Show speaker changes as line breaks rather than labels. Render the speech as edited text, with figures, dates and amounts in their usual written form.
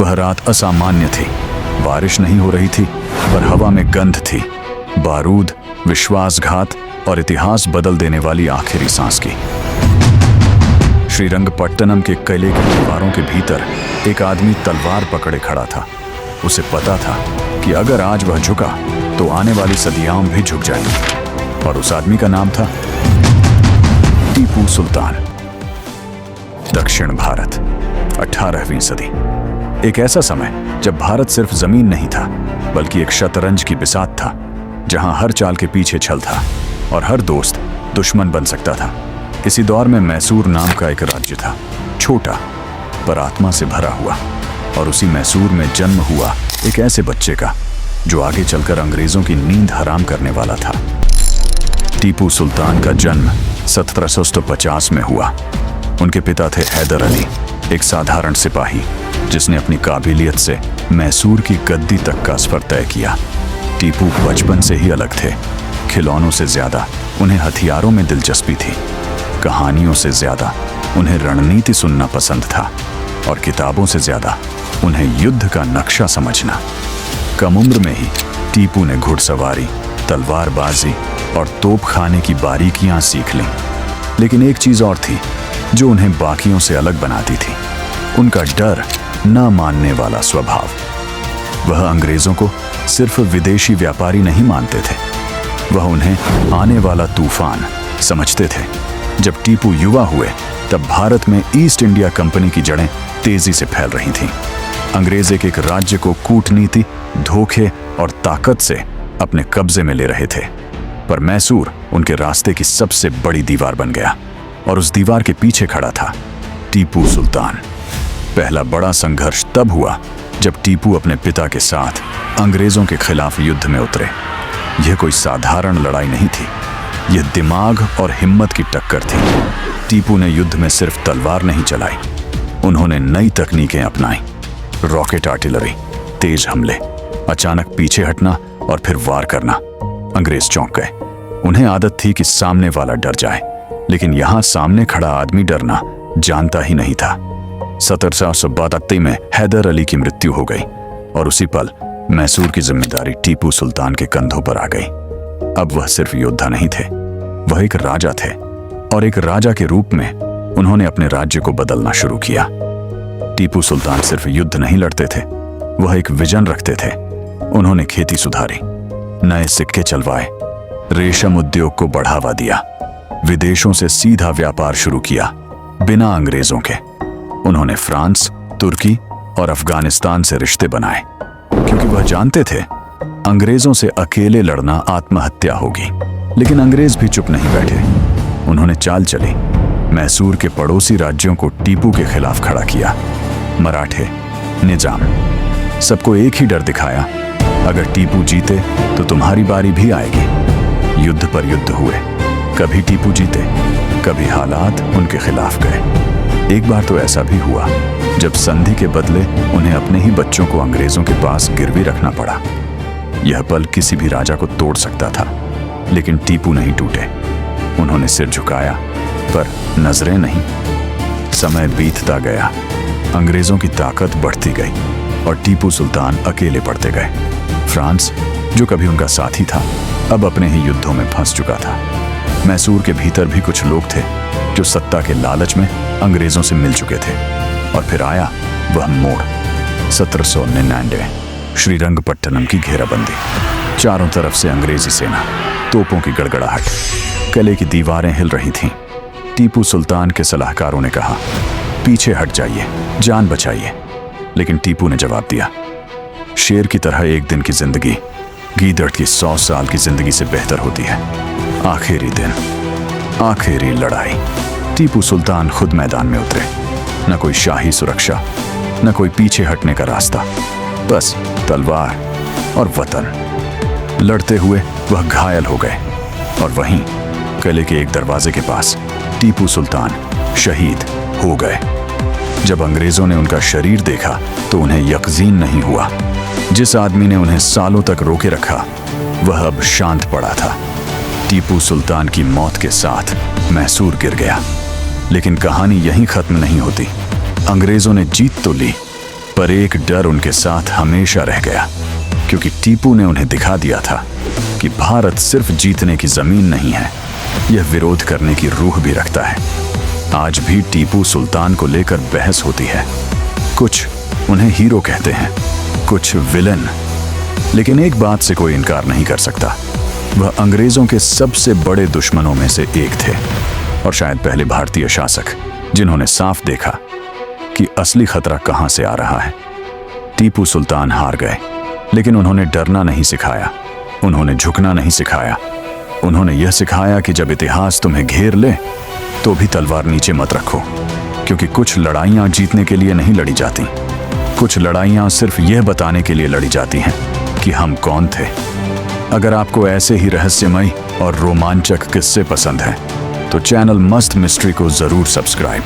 वह रात असामान्य थी। बारिश नहीं हो रही थी, पर हवा में गंध थी, बारूद, विश्वासघात और इतिहास बदल देने वाली आखिरी सांस की। श्रीरंगपट्टनम के किले की दीवारों के भीतर एक आदमी तलवार पकड़े खड़ा था। उसे पता था कि अगर आज वह झुका तो आने वाली सदियां भी झुक जाएंगी। और उस आदमी का नाम था टीपू सुल्तान। दक्षिण भारत, 18वीं सदी। एक ऐसा समय जब भारत सिर्फ जमीन नहीं था, बल्कि एक शतरंज की बिसात था, जहां हर चाल के पीछे छल था और हर दोस्त दुश्मन बन सकता था। इसी दौर में मैसूर नाम का एक राज्य था, छोटा पर आत्मा से भरा हुआ। और उसी मैसूर में जन्म हुआ एक ऐसे बच्चे का जो आगे चलकर अंग्रेजों की नींद हराम करने वाला था। टीपू सुल्तान का जन्म 1750 में हुआ। उनके पिता थे हैदर अली, एक साधारण सिपाही जिसने अपनी काबिलियत से मैसूर की गद्दी तक का सफर तय किया। टीपू बचपन से ही अलग थे। खिलौनों से ज्यादा उन्हें हथियारों में दिलचस्पी थी। कहानियों से ज्यादा उन्हें रणनीति सुनना पसंद था और किताबों से ज्यादा उन्हें युद्ध का नक्शा समझना। कम उम्र में ही टीपू ने घुड़सवारी, तलवारबाजी और तोपखाने की बारीकियां सीख लीं। लेकिन एक चीज और थी जो उन्हें बाकियों से अलग बनाती थी, उनका डर न मानने वाला स्वभाव। वह अंग्रेजों को सिर्फ विदेशी व्यापारी नहीं मानते थे, वह उन्हें आने वाला तूफान समझते थे। जब टीपू युवा हुए तब भारत में ईस्ट इंडिया कंपनी की जड़ें तेजी से फैल रही थीं। अंग्रेज एक राज्य को कूटनीति, धोखे और ताकत से अपने कब्जे में ले रहे थे, पर मैसूर उनके रास्ते की सबसे बड़ी दीवार बन गया और उस दीवार के पीछे खड़ा था टीपू सुल्तान। पहला बड़ा संघर्ष तब हुआ जब टीपू अपने पिता के साथ अंग्रेजों के खिलाफ युद्ध में उतरे। यह कोई साधारण लड़ाई नहीं थी, यह दिमाग और हिम्मत की टक्कर थी। टीपू ने युद्ध में सिर्फ तलवार नहीं चलाई, उन्होंने नई तकनीकें अपनाई। रॉकेट आर्टिलरी, तेज हमले, अचानक पीछे हटना और फिर वार करना। अंग्रेज चौंक गए। उन्हें आदत थी कि सामने वाला डर जाए, लेकिन यहां सामने खड़ा आदमी डरना जानता ही नहीं था। 1772 में हैदर अली की मृत्यु हो गई और उसी पल मैसूर की जिम्मेदारी टीपू सुल्तान के कंधों पर आ गई। अब वह सिर्फ योद्धा नहीं थे, वह एक राजा थे और एक राजा के रूप में उन्होंने अपने राज्य को बदलना शुरू किया। टीपू सुल्तान सिर्फ युद्ध नहीं लड़ते थे, वह एक विजन रखते थे। उन्होंने खेती सुधारी, नए सिक्के चलवाए, रेशम उद्योग को बढ़ावा दिया, विदेशों से सीधा व्यापार शुरू किया बिना अंग्रेजों के। उन्होंने फ्रांस, तुर्की और अफगानिस्तान से रिश्ते बनाए, क्योंकि वह जानते थे अंग्रेजों से अकेले लड़ना आत्महत्या होगी। लेकिन अंग्रेज भी चुप नहीं बैठे, उन्होंने चाल चली। मैसूर के पड़ोसी राज्यों को टीपू के खिलाफ खड़ा किया। मराठे, निजाम, सबको एक ही डर दिखाया, अगर टीपू जीते तो तुम्हारी बारी भी आएगी। युद्ध पर युद्ध हुए, कभी टीपू जीते, कभी हालात उनके खिलाफ गए। एक बार तो ऐसा भी हुआ जब संधि के बदले उन्हें अपने ही बच्चों को अंग्रेजों के पास गिरवी रखना पड़ा। यह पल किसी भी राजा को तोड़ सकता था, लेकिन टीपू नहीं टूटे। उन्होंने सिर झुकाया, पर नजरें नहीं। समय बीतता गया, अंग्रेजों की ताकत बढ़ती गई और टीपू सुल्तान अकेले पड़ते गए। फ्रांस, जो कभी उनका साथी था, अब अपने ही युद्धों में फंस चुका था। मैसूर के भीतर भी कुछ लोग थे जो सत्ता के लालच में अंग्रेजों से मिल चुके थे। और फिर आया वह मोड़, 1799, श्रीरंगपट्टनम की घेराबंदी। चारों तरफ से अंग्रेजी सेना, तोपों की गड़गड़ाहट, किले की दीवारें हिल रही थीं। टीपू सुल्तान के सलाहकारों ने कहा, पीछे हट जाइए, जान बचाइए। लेकिन टीपू ने जवाब दिया, शेर की तरह एक दिन की जिंदगी गीदड़ की 100 साल की जिंदगी से बेहतर होती है। आखिरी दिन, आखिरी लड़ाई। टीपू सुल्तान खुद मैदान में उतरे। न कोई शाही सुरक्षा, न कोई पीछे हटने का रास्ता, बस तलवार और वतन। लड़ते हुए वह घायल हो गए और वहीं किले के एक दरवाजे के पास टीपू सुल्तान शहीद हो गए। जब अंग्रेजों ने उनका शरीर देखा तो उन्हें यकीन नहीं हुआ। जिस आदमी ने उन्हें सालों तक रोके रखा, वह अब शांत पड़ा था। टीपू सुल्तान की मौत के साथ मैसूर गिर गया। लेकिन कहानी यहीं खत्म नहीं होती। अंग्रेजों ने जीत तो ली, पर एक डर उनके साथ हमेशा रह गया, क्योंकि टीपू ने उन्हें दिखा दिया था कि भारत सिर्फ जीतने की जमीन नहीं है, यह विरोध करने की रूह भी रखता है। आज भी टीपू सुल्तान को लेकर बहस होती है। कुछ उन्हें हीरो कहते हैं, कुछ विलन, लेकिन एक बात से कोई इनकार नहीं कर सकता, वह अंग्रेजों के सबसे बड़े दुश्मनों में से एक थे, और शायद पहले भारतीय शासक जिन्होंने साफ देखा कि असली खतरा कहां से आ रहा है। टीपू सुल्तान हार गए, लेकिन उन्होंने डरना नहीं सिखाया, उन्होंने झुकना नहीं सिखाया। उन्होंने यह सिखाया कि जब इतिहास तुम्हें घेर ले तो भी तलवार नीचे मत रखो, क्योंकि कुछ लड़ाइयां जीतने के लिए नहीं लड़ी जाती, कुछ लड़ाइयां सिर्फ यह बताने के लिए लड़ी जाती हैं कि हम कौन थे। अगर आपको ऐसे ही रहस्यमय और रोमांचक किस्से पसंद हैं तो चैनल मस्त मिस्ट्री को जरूर सब्सक्राइब